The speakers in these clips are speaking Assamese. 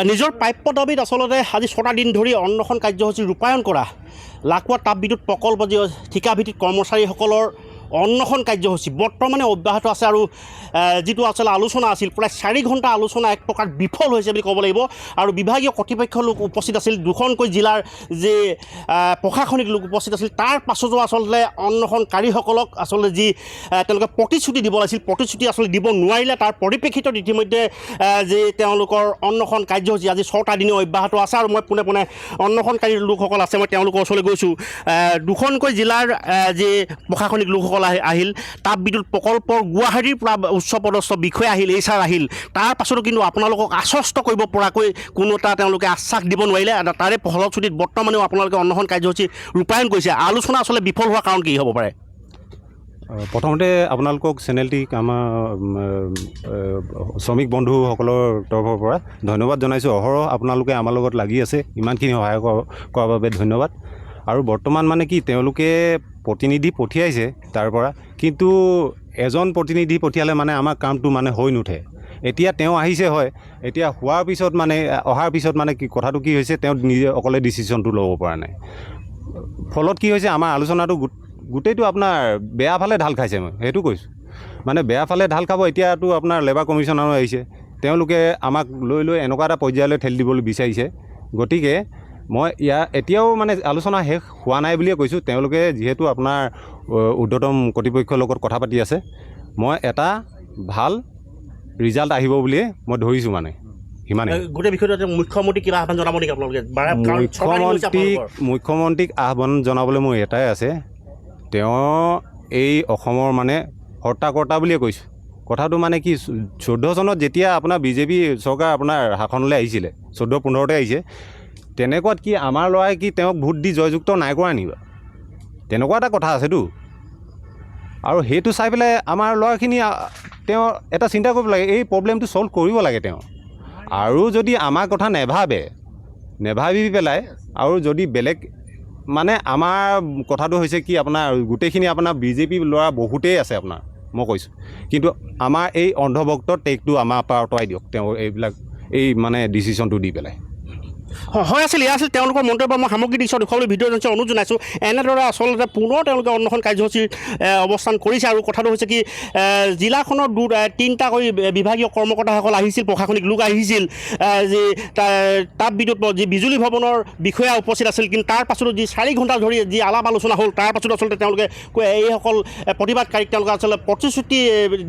নিজৰ প্ৰাপ্য দাবীত আচলতে আজি 6টা দিন ধৰি অন্বেষণ কাৰ্যসূচী ৰূপায়ণ কৰা লাকুৱা তাপ বিদ্যুৎ প্ৰকল্প যি ঠিকাভিত্তিক কৰ্মচাৰীসকলৰ অন্বেষণ কাৰ্যসূচী বৰ্তমানে অব্যাহত আছে আৰু যিটো আচলতে আলোচনা আছিল প্ৰায় 4 ঘণ্টা আলোচনা এক প্ৰকাৰ বিফল হৈছে বুলি ক'ব লাগিব আৰু বিভাগীয় কৰ্তৃপক্ষৰ লোক উপস্থিত আছিল দুখনকৈ জিলাৰ যি প্ৰশাসনিক লোক উপস্থিত আছিল তাৰ পাছতো আচলতে অন্বেষণকাৰীসকলক আচলতে যি তেওঁলোকে প্ৰতিশ্ৰুতি দিব লাগিছিল প্ৰতিশ্ৰুতি আচলতে দিব নোৱাৰিলে তাৰ পৰিপ্ৰেক্ষিতত ইতিমধ্যে যি তেওঁলোকৰ অন্বেষণ কাৰ্যসূচী আজি 6টা দিনে অব্যাহত আছে আৰু মই পোনে পোনে অন্বেষণকাৰী লোকসকল আছে মই তেওঁলোকৰ ওচৰলৈ গৈছোঁ দুখনকৈ জিলাৰ যি প্ৰশাসনিক লোকসকল আহিল তাপ বিদ্যুৎ প্ৰকল্পৰ গুৱাহাটীৰ পৰা উচ্চপদস্থ বিষয়া আহিল এইচাৰ আহিল তাৰ পাছতো কিন্তু আপোনালোকক আশ্বস্ত কৰিব পৰাকৈ কোনো এটা তেওঁলোকে আশ্বাস দিব নোৱাৰিলে তাৰে ফলশ্ৰুতিত বৰ্তমানেও আপোনালোকে অন্বেষণ কাৰ্যসূচী ৰূপায়ণ কৰিছে আলোচনা আচলতে বিফল হোৱাৰ কাৰণ কি হ'ব পাৰে প্ৰথমতে আপোনালোকক চেনেলটিক আমাৰ শ্ৰমিক বন্ধুসকলৰ তৰফৰ পৰা ধন্যবাদ জনাইছোঁ অহৰহ আপোনালোকে আমাৰ লগত লাগি আছে ইমানখিনি সহায় কৰাৰ বাবে ধন্যবাদ আৰু বৰ্তমান মানে কি তেওঁলোকে প্ৰতিনিধি পঠিয়াইছে তাৰ পৰা কিন্তু এজন প্ৰতিনিধি পঠিয়ালে মানে আমাৰ কামটো মানে হৈ নুঠে এতিয়া তেওঁ আহিছে হয় এতিয়া হোৱাৰ পিছত মানে অহাৰ পিছত মানে কি কথাটো কি হৈছে তেওঁ নিজে অকলে ডিচিশ্যনটো ল'ব পৰা নাই ফলত কি হৈছে আমাৰ আলোচনাটো গোটেইটো আপোনাৰ বেয়া ফালে ঢাল খাইছে মই সেইটো কৈছোঁ মানে বেয়া ফালে ঢাল খাব এতিয়াতো আপোনাৰ লেবাৰ কমিশ্যনাৰো আহিছে তেওঁলোকে আমাক লৈ এনেকুৱা এটা পৰ্যায়লৈ ঠেলি দিবলৈ বিচাৰিছে গতিকে মই এতিয়াও মানে আলোচনা শেষ হোৱা নাই বুলিয়ে কৈছোঁ তেওঁলোকে যিহেতু আপোনাৰ ঊৰ্ধ্বতম কৰ্তৃপক্ষৰ লগত কথা পাতি আছে মই এটা ভাল ৰিজাল্ট আহিব বুলিয়ে মই ধৰিছোঁ মানে সিমানে গোটেই বিষয়টো মুখ্যমন্ত্ৰীক কিবা আহ্বান জনাব নেকি আপোনালোকে মুখ্যমন্ত্ৰীক আহ্বান জনাবলৈ মোৰ এটাই আছে তেওঁ এই অসমৰ মানে হৰ্তাকৰ্তা বুলিয়ে কৈছোঁ কথাটো মানে কি 14 চনত যেতিয়া আপোনাৰ বিজেপি চৰকাৰ আপোনাৰ শাসনলৈ আহিছিলে 14-15তে আহিছে তেনেকুৱাত কি আমাৰ ল'ৰাই কি তেওঁক ভোট দি জয়যুক্ত নাই কৰা নিবা তেনেকুৱা এটা কথা আছেতো আৰু সেইটো চাই পেলাই আমাৰ ল'ৰাখিনি তেওঁ এটা চিন্তা কৰিব লাগে এই প্ৰব্লেমটো ছল্ভ কৰিব লাগে তেওঁ আৰু যদি আমাৰ কথা নেভাবি পেলাই আৰু যদি বেলেগ মানে আমাৰ কথাটো হৈছে কি আপোনাৰ গোটেইখিনি আপোনাৰ বিজেপি ল'ৰা বহুতেই আছে আপোনাৰ মই কৈছোঁ কিন্তু আমাৰ এই অন্ধভক্তৰ টেকটো আমাৰ পৰা আঁতৰাই দিয়ক তেওঁ এইবিলাক এই মানে ডিচিশ্যনটো দি পেলাই হয় আছিল এয়া আছিল তেওঁলোকৰ মন্তব্য মই সামগ্ৰিক দৃশ্য দেখুৱাবলৈ ভিডিঅ' জৰিয়তে অনুৰোধ জনাইছোঁ এনেদৰে আচলতে পুনৰ তেওঁলোকে অন্বেষণ কাৰ্যসূচীৰ অৱস্থান কৰিছে আৰু কথাটো হৈছে কি জিলাখনৰ 3টাকৈ বিভাগীয় কৰ্মকৰ্তাসকল আহিছিল প্ৰশাসনিক লোক আহিছিল যি তাপ বিদ্যুৎ যি বিজুলী ভৱনৰ বিষয়া উপস্থিত আছিল কিন্তু তাৰ পাছতো যি 4 ঘণ্টা ধৰি যি আলাপ আলোচনা হ'ল তাৰ পাছতো আচলতে তেওঁলোকে এইসকল প্ৰতিবাদকাৰীক তেওঁলোকে আচলতে প্ৰতিশ্ৰুতি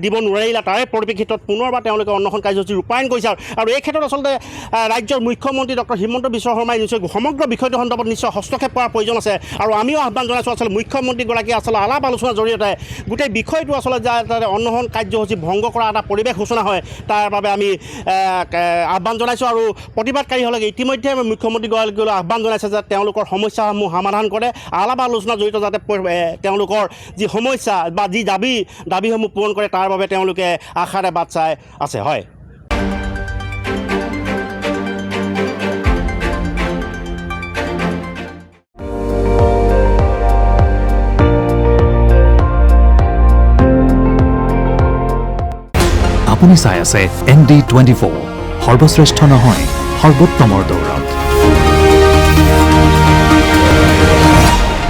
দিব নোৱাৰিলে তাৰে পৰিপ্ৰেক্ষিতত পুনৰবাৰ তেওঁলোকে অন্বেষণ কাৰ্যসূচী ৰূপায়ণ কৰিছে আৰু এই ক্ষেত্ৰত আচলতে ৰাজ্যৰ মুখ্যমন্ত্ৰী ডক্টৰ হিমন্ত বিশ্ব শৰ্মাই নিশ্চয় সমগ্ৰ বিষয়টো সন্দৰ্ভত নিশ্চয় হস্তক্ষেপ কৰাৰ প্ৰয়োজন আছে আৰু আমিও আহ্বান জনাইছোঁ আচলতে মুখ্যমন্ত্ৰীগৰাকীয়ে আচলতে আলাপ আলোচনাৰ জৰিয়তে গোটেই বিষয়টো আচলতে যাতে অন্বেষণ কাৰ্যসূচী ভংগ কৰা এটা পৰিৱেশ সূচনা হয় তাৰ বাবে আমি আহ্বান জনাইছোঁ আৰু প্ৰতিবাদকাৰীসকলে ইতিমধ্যে মুখ্যমন্ত্ৰীগৰাকীলৈ আহ্বান জনাইছে যে তেওঁলোকৰ সমস্যাসমূহ সমাধান কৰে আলাপ আলোচনাৰ জৰিয়তে যাতে তেওঁলোকৰ যি সমস্যা বা যি দাবীসমূহ পূৰণ কৰে তাৰ বাবে তেওঁলোকে আশাৰে বাট চাই আছে হয় আপুনি চাই আছে ND24 সৰ্বশ্ৰেষ্ঠ নহয় সৰ্বোত্তমৰ দৌৰা